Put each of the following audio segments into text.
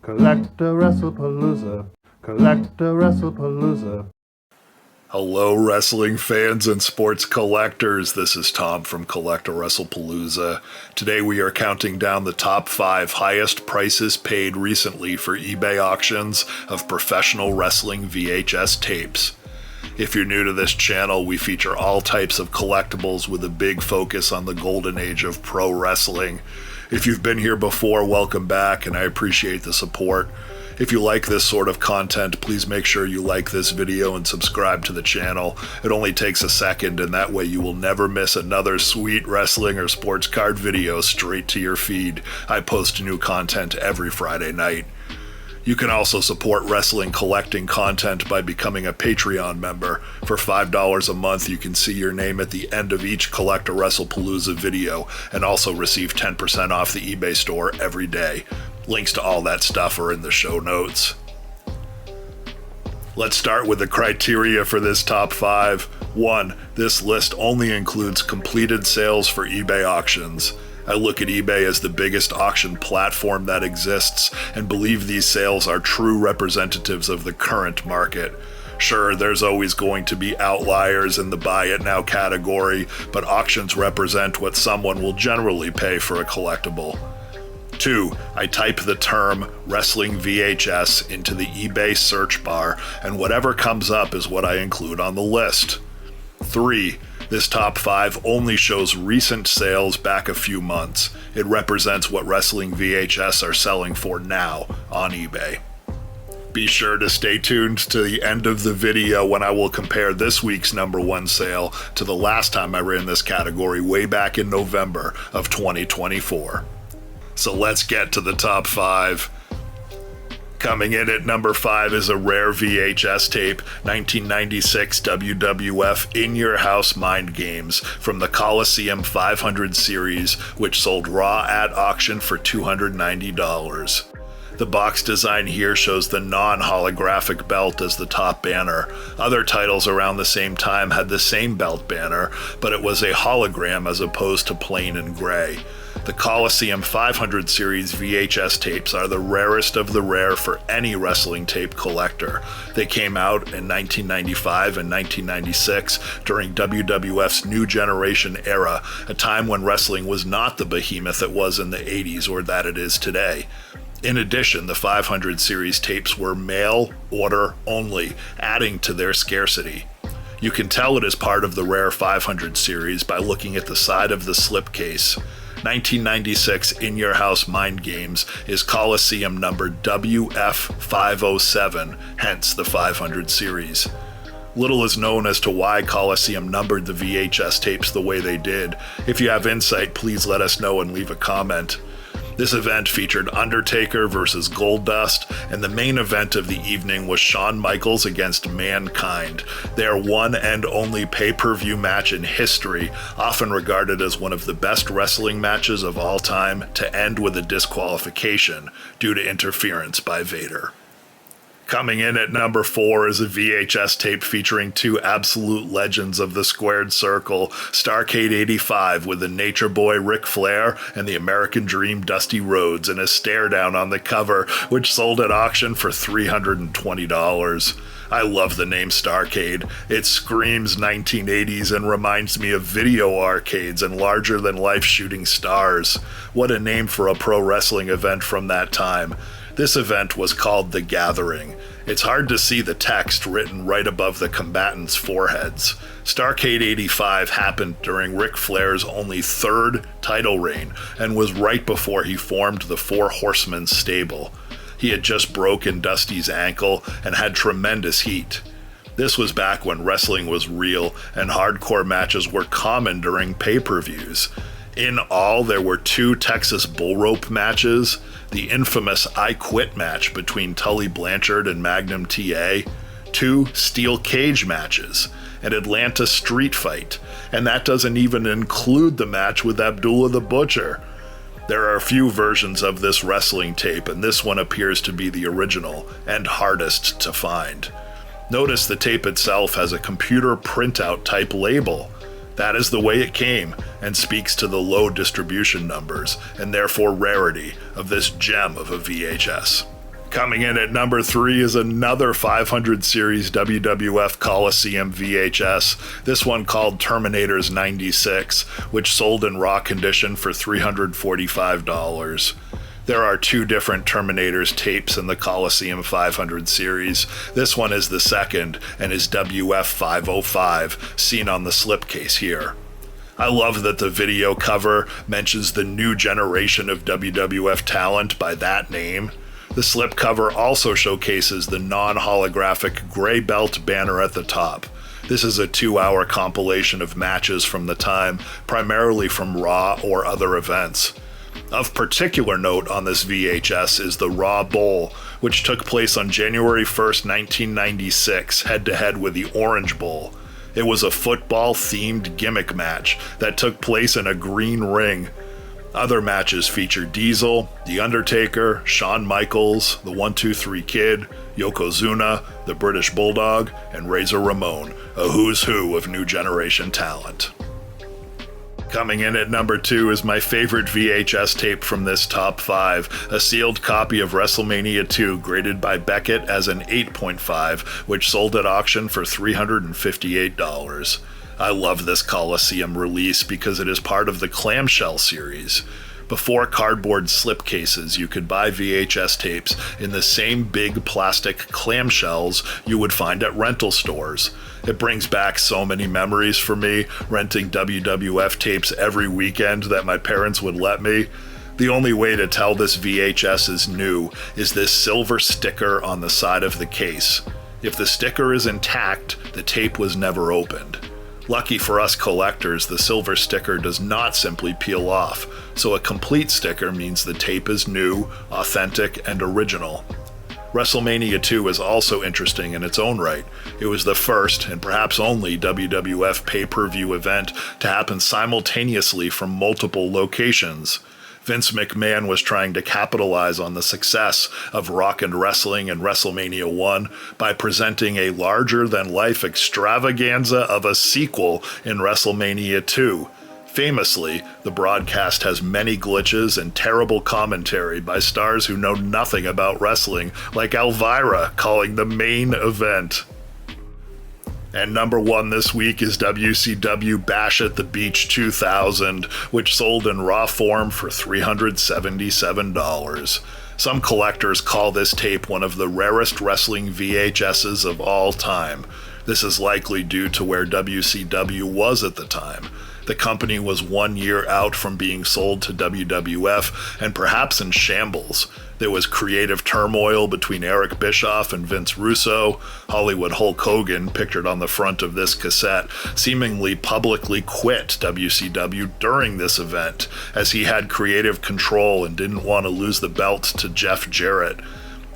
CollectAWrestlePalooza. CollectAWrestlePalooza. Hello, wrestling fans and sports collectors. This is Tom from CollectAWrestlePalooza. Today we are counting down the top 5 highest prices paid recently for eBay auctions of professional wrestling VHS tapes. If you're new to this channel, we feature all types of collectibles with a big focus on the golden age of pro wrestling. If you've been here before, welcome back, and I appreciate the support. If you like this sort of content, please make sure you like this video and subscribe to the channel. It only takes a second, and that way you will never miss another sweet wrestling or sports card video straight to your feed. I post new content every Friday night. You can also support wrestling collecting content by becoming a Patreon member. For $5 a month, you can see your name at the end of each CollectAWrestlePalooza video and also receive 10% off the eBay store every day. Links to all that stuff are in the show notes. Let's start with the criteria for this top 5. 1. This list only includes completed sales for eBay auctions. I look at eBay as the biggest auction platform that exists and believe these sales are true representatives of the current market. Sure, there's always going to be outliers in the buy it now category, but auctions represent what someone will generally pay for a collectible. 2. I type the term Wrestling VHS into the eBay search bar, and whatever comes up is what I include on the list. 3. This top 5 only shows recent sales back a few months. It represents what Wrestling VHS are selling for now on eBay. Be sure to stay tuned to the end of the video when I will compare this week's number 1 sale to the last time I ran this category way back in November of 2024. So let's get to the top 5. Coming in at number 5 is a rare VHS tape, 1996 WWF In Your House Mind Games from the Coliseum 500 series, which sold raw at auction for $290. The box design here shows the non-holographic belt as the top banner. Other titles around the same time had the same belt banner, but it was a hologram as opposed to plain and gray. The Coliseum 500 series VHS tapes are the rarest of the rare for any wrestling tape collector. They came out in 1995 and 1996 during WWF's New Generation era, a time when wrestling was not the behemoth it was in the 80s or that it is today. In addition, the 500 series tapes were mail order only, adding to their scarcity. You can tell it is part of the rare 500 series by looking at the side of the slipcase. 1996 In Your House Mind Games is Coliseum number WF507, hence the 500 series. Little is known as to why Coliseum numbered the VHS tapes the way they did. If you have insight, please let us know and leave a comment. This event featured Undertaker versus Goldust, and the main event of the evening was Shawn Michaels against Mankind, their one and only pay-per-view match in history, often regarded as one of the best wrestling matches of all time, to end with a disqualification due to interference by Vader. Coming in at number 4 is a VHS tape featuring 2 absolute legends of the squared circle, Starrcade 85 with the Nature Boy Ric Flair and the American Dream Dusty Rhodes in a stare down on the cover, which sold at auction for $320. I love the name Starrcade. It screams 1980s and reminds me of video arcades and larger-than-life shooting stars. What a name for a pro wrestling event from that time. This event was called The Gathering. It's hard to see the text written right above the combatants' foreheads. Starrcade 85 happened during Ric Flair's only 3rd title reign and was right before he formed the Four Horsemen stable. He had just broken Dusty's ankle and had tremendous heat. This was back when wrestling was real and hardcore matches were common during pay-per-views. In all, there were 2 Texas bull rope matches, the infamous I Quit match between Tully, Blanchard, and Magnum TA, 2 steel cage matches, an Atlanta street fight, and that doesn't even include the match with Abdullah the Butcher. There are a few versions of this wrestling tape, and this one appears to be the original and hardest to find. Notice the tape itself has a computer printout type label. That is the way it came, and speaks to the low distribution numbers, and therefore rarity, of this gem of a VHS. Coming in at number 3 is another 500 series WWF Coliseum VHS, this one called Terminators 96, which sold in raw condition for $345. There are 2 different Terminators tapes in the Coliseum 500 series. This one is the second and is WF 505, seen on the slipcase here. I love that the video cover mentions the new generation of WWF talent by that name. The slipcover also showcases the non-holographic gray belt banner at the top. This is a 2-hour compilation of matches from the time, primarily from Raw or other events. Of particular note on this VHS is the Raw Bowl, which took place on January 1st, 1996, head-to-head with the Orange Bowl. It was a football-themed gimmick match that took place in a green ring. Other matches feature Diesel, The Undertaker, Shawn Michaels, the 1-2-3 Kid, Yokozuna, the British Bulldog, and Razor Ramon, a who's who of new generation talent. Coming in at number 2 is my favorite VHS tape from this top 5, a sealed copy of WrestleMania 2 graded by Beckett as an 8.5, which sold at auction for $358. I love this Coliseum release because it is part of the Clamshell series. Before cardboard slipcases, you could buy VHS tapes in the same big plastic clamshells you would find at rental stores. It brings back so many memories for me, renting WWF tapes every weekend that my parents would let me. The only way to tell this VHS is new is this silver sticker on the side of the case. If the sticker is intact, the tape was never opened. Lucky for us collectors, the silver sticker does not simply peel off, so a complete sticker means the tape is new, authentic, and original. WrestleMania 2 is also interesting in its own right. It was the first, and perhaps only, WWF pay-per-view event to happen simultaneously from multiple locations. Vince McMahon was trying to capitalize on the success of Rock and Wrestling and WrestleMania 1 by presenting a larger-than-life extravaganza of a sequel in WrestleMania 2. Famously, the broadcast has many glitches and terrible commentary by stars who know nothing about wrestling, like Elvira calling the main event. And number 1 this week is WCW Bash at the Beach 2000, which sold in raw form for $377. Some collectors call this tape one of the rarest wrestling VHSs of all time. This is likely due to where WCW was at the time. The company was 1 year out from being sold to WWF and perhaps in shambles. There was creative turmoil between Eric Bischoff and Vince Russo. Hollywood Hulk Hogan, pictured on the front of this cassette, seemingly publicly quit WCW during this event, as he had creative control and didn't want to lose the belt to Jeff Jarrett.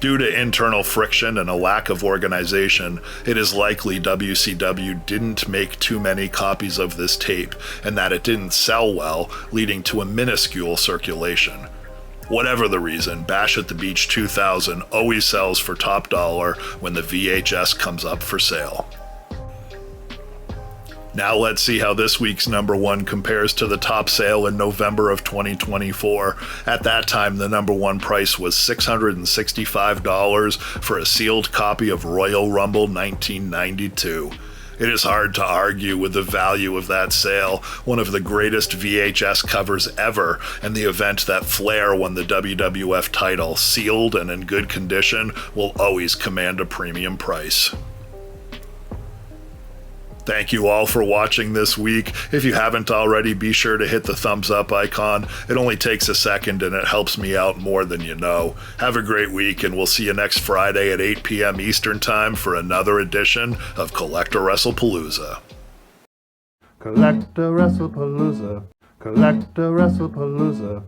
Due to internal friction and a lack of organization, it is likely WCW didn't make too many copies of this tape, and that it didn't sell well, leading to a minuscule circulation. Whatever the reason, Bash at the Beach 2000 always sells for top dollar when the VHS comes up for sale. Now let's see how this week's number 1 compares to the top sale in November of 2024. At that time, the number 1 price was $665 for a sealed copy of Royal Rumble 1992. It is hard to argue with the value of that sale, one of the greatest VHS covers ever, and the event that Flair won the WWF title, sealed and in good condition, will always command a premium price. Thank you all for watching this week. If you haven't already, be sure to hit the thumbs up icon. It only takes a second and it helps me out more than you know. Have a great week, and we'll see you next Friday at 8 p.m. Eastern Time for another edition of CollectAWrestlePalooza. CollectAWrestlePalooza. CollectAWrestlePalooza.